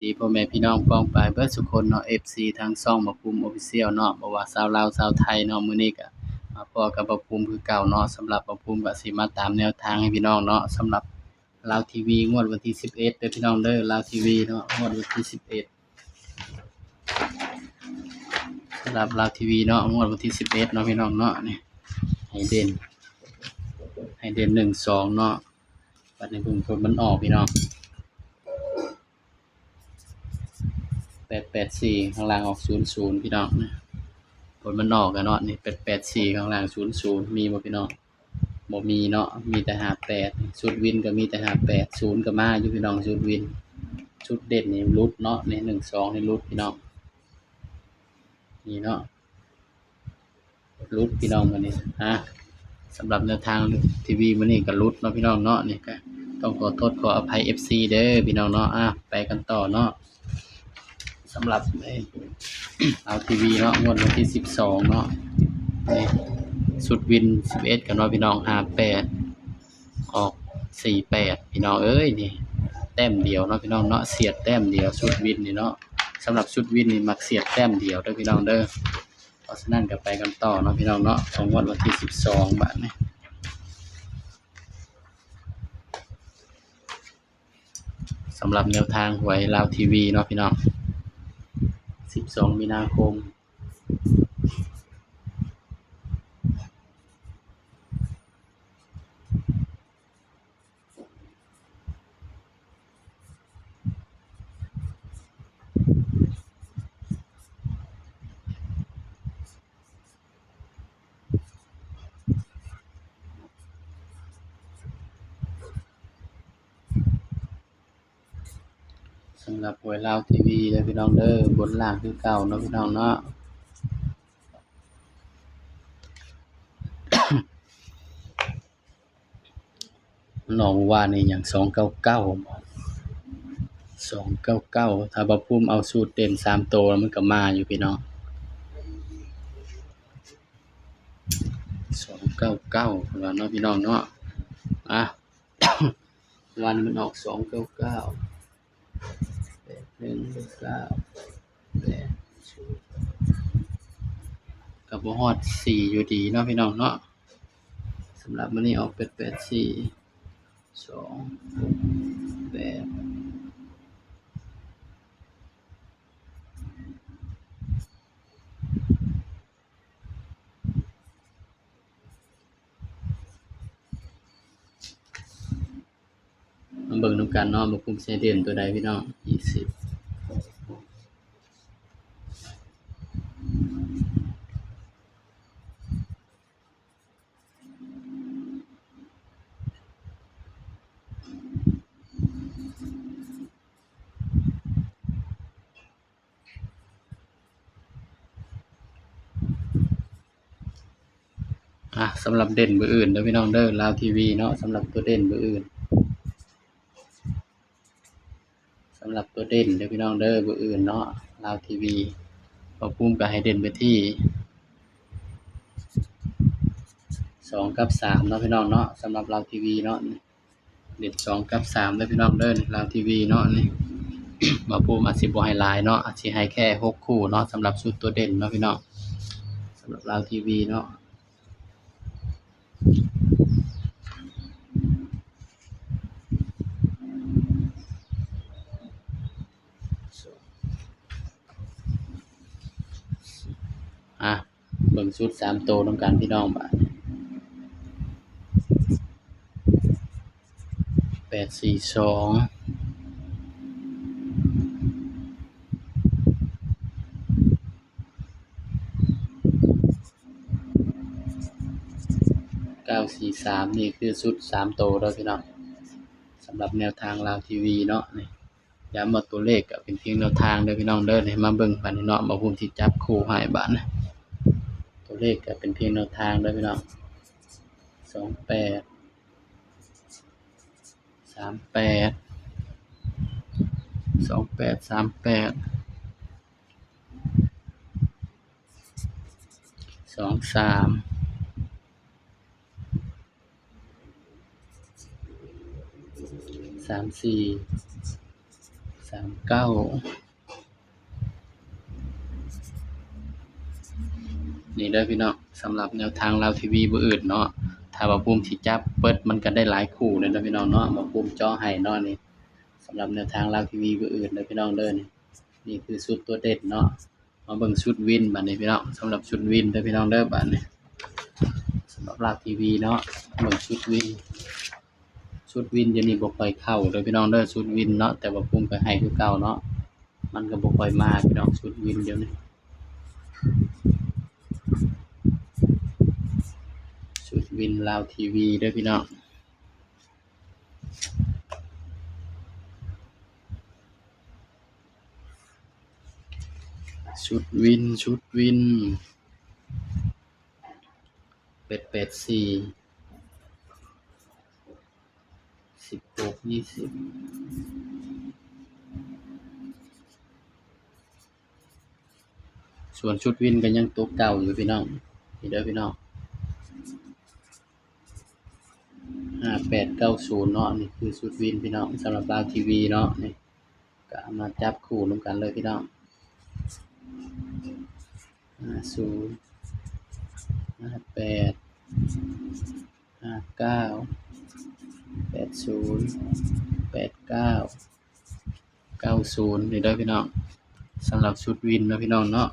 ดีพ่อแม่พี่น้องป้องปายเบิดสุคนเนาะ FC ทางช่องบ่ภูมิ Official เนาะบ่ว่าชาวลาวชาวไทยเนาะมื้อนี้ก็มาพ้อกับบ่ภูมิคือเก่าเนาะสำหรับบ่ภูมิก็สิมาตามแนวทางให้พี่น้องเนาะสำหรับลาวทีวีงวดวันที่11เด้อพี่น้องเด้อลาวทีวีเนาะงวดวันที่11สำหรับลาวทีวีเนาะงวดวันที่11เนาะพี่น้องเนาะนี่ให้เด่น1 2เนาะบัดนี้เพิ่นผลมันออกพี่น้อง884ข้างล่างออก00พี่น้องนะผลมันออกกันเนาะนี่884ข้างล่าง00มีบ่พี่น้องบ่มีเนาะมีแต่58ชุดวินก็มีแต่58 0ก็มาอยู่พี่น้องชุดวินชุดเด่นนี่หลุดเนาะนี่1 2นี่หลุดพี่น้องนี่เนาะหลุดพี่น้องมื้อนี้สำหรับแนวทางทีวีมื้อนี้ก็หลุดเนาะพี่น้องเนาะนี่ก็ต้องขอโทษขออภัย FC เด้อพี่น้องเนาะไปกันต่อเนาะสำหรับเอาทีวีเนาะงวดวันที่12เนาะนี่สุดวิน11กันเนาะพี่น้อง58ออก48พี่น้องเอ้ยนี่แต้มเดียวเนาะพี่น้องเนาะเสียดแต้มเดียวสุดวินนี่เนาะสำหรับสุดวินนี่มักเสียดแต้มเดียวเด้อพี่น้องเด้อเพราะฉะนั้นก็ไปกันต่อเนาะพี่น้องเนาะของงวดวันที่12บาทนี่สำหรับแนวทางหวยลาวทีวีเนาะพี่น้อง12มีนาคมสำหรับหวยลาวทีวีเด้อพี่น้องเด้อบนล่างคือเก่าเนาะพี่น้องเนาะน้องว่านี่หยัง299ถ้าบ่ภูมิเอาสูตรเด่น3ตัวมันก็มาอยู่พี่น้อง299เพิ่นว่าเนาะพี่น้องเนาะอ่ะ วันมันออก299 81 9 8ก็บ่ฮอด4อยู่ดีเนาะพี่น้องเนาะสำหรับมื้อนี้ออก884 2 8มาเบิ่งนำกันเนาะบ่ภูมิสิให้เด่นตัวใดพี่น้อง20สำหรับเด่นเบอร์อื่นเด้อพี่น้องเด้อลาวทีวีเนาะสำหรับตัวเด่นเบอร์อื่นสำหรับตัวเด่นเด้อพี่น้องเด้อเบอร์อื่นเนาะลาวทีวีบ่ภูมิก็ให้เด่นไปที่2กับ3เนาะพี่น้องเนาะสำหรับลาวทีวีเนาะเด่น2กับ3เด้อพี่น้องเด้อลาวทีวีเนาะนี่ บ่ภูมิอาจสิบ่ให้หลายเนาะอาจสิให้แค่6คู่เนาะสำหรับชุดตัวเด่นเนาะพี่น้องสำหรับลาวทีวีเนาะเบิ่งชุด3ตัวนำกันพี่น้องบาด842 943นี่คือชุด3ตัวเด้อพี่น้องสำหรับแนวทางลาวทีวีเนาะนี่ย้ำว่าตัวเลขก็เป็นเพียงแนวทางเด้อพี่น้องเด้อนี่มาเบิ่งบัดนี้เนาะบ่ภูมิสิจับคู่ให้บาดนะตัวเลขก็เป็นเพียงแนวทางเด้อพี่น้อง28 38 28 38 23 34 39นี่เด้อพี่น้องสำหรับแนวทางลาวทีวีบ่อื่นเนาะถ้าว่าภูมิสิจับเบิดมันก็ได้หลายคู่เลยเด้อพี่น้องเนาะบ่ภูมิเจาะให้เนาะนี่สำหรับแนวทางลาวทีวีบ่อื่นเด้อพี่น้องเด้อนี่คือชุดตัวเด็ดเนาะมาเบิ่งชุดวินบัดนี้พี่น้องสำหรับชุดวินเด้อพี่น้องเด้อบัดนี้สำหรับลาวทีวีเนาะเบิ่งชุดวินเดี๋ยวนี้บ่ค่อยเข้าเด้อพี่น้องเด้อชุดวินเนาะแต่ว่าภูมิก็ให้คือเก่าเนาะมันก็บ่ค่อยมาพี่น้องชุดวินเดี๋ยวนี้ชุดวินลาวทีวีเด้อพี่น้องชุดวินเป็ด84 16 20ส่วนชุดวินก็ยังตัวเก่าอยู่พี่น้องนี่เด้อพี่น้อง5890เนาะนี่คือชุดวินพี่น้องสำหรับลาวทีวีเนาะนี่ก็เอามาจับคู่นำกันเลยพี่น้อง50 58 59 80 89 90นี่เด้อพี่น้องสำหรับชุดวินเนาะพี่น้องเนาะ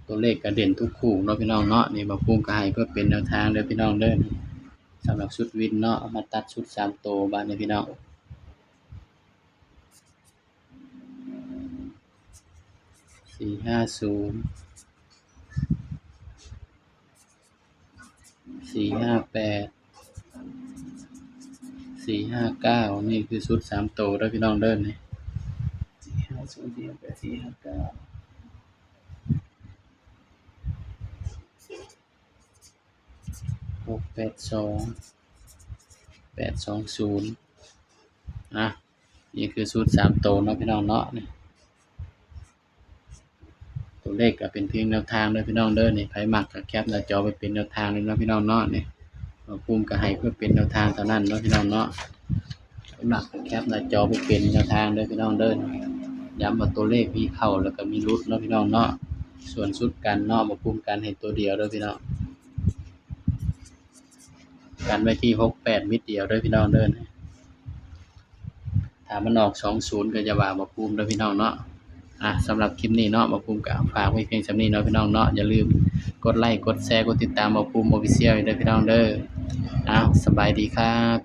ตัวเลขก็เด่นทุกคู่เนาะพี่น้องเนาะนี่บ่ภูมิก็ให้เพื่อเป็นแนวทางเด้อพี่น้องเด้อสำหรับชุดวินเนาะเอามาตัดชุด3ตัวบัดนี้พี่น้อง450 458 459นี่คือชุด3ตัวเด้อพี่น้องเด้อนี่450 458 459 682 820นี่คือชุด3ตัวเนาะพี่น้องเนาะนี่ตัวเลขก็เป็นเพียงแนวทางเด้อพี่น้องเด้อนี่ไผมักก็แคปหน้าจอไปเป็นแนวทางเลยเนาะพี่น้องเนาะนี่ภูมิก็ให้เพื่อเป็นแนวทางเท่านั้นเนาะพี่น้องเนาะไผมักก็แคปหน้าจอไปเป็นแนวทางเด้อพี่น้องเด้อย้ำว่าตัวเลขมีเข้าแล้วก็มีหลุดเนาะพี่น้องเนาะส่วนชุดกันเนาะบ่ภูมิกันให้ตัวเดียวเด้อพี่น้องกันไว้ที่68มิตรเดียวเด้อพี่น้องเด้อถ้ามันออก20ก็อย่าว่าบ่ภูมิเด้อพี่น้องเนาะสำหรับคลิปนี้เนาะบ่ภูมิก็ฝากไว้เพียงส่ำนี้เนาะพี่น้องเนาะอย่าลืมกดไลค์กดแชร์กดติดตามบ่ภูมิ Official เด้อพี่น้องเด้อสบายดีครับ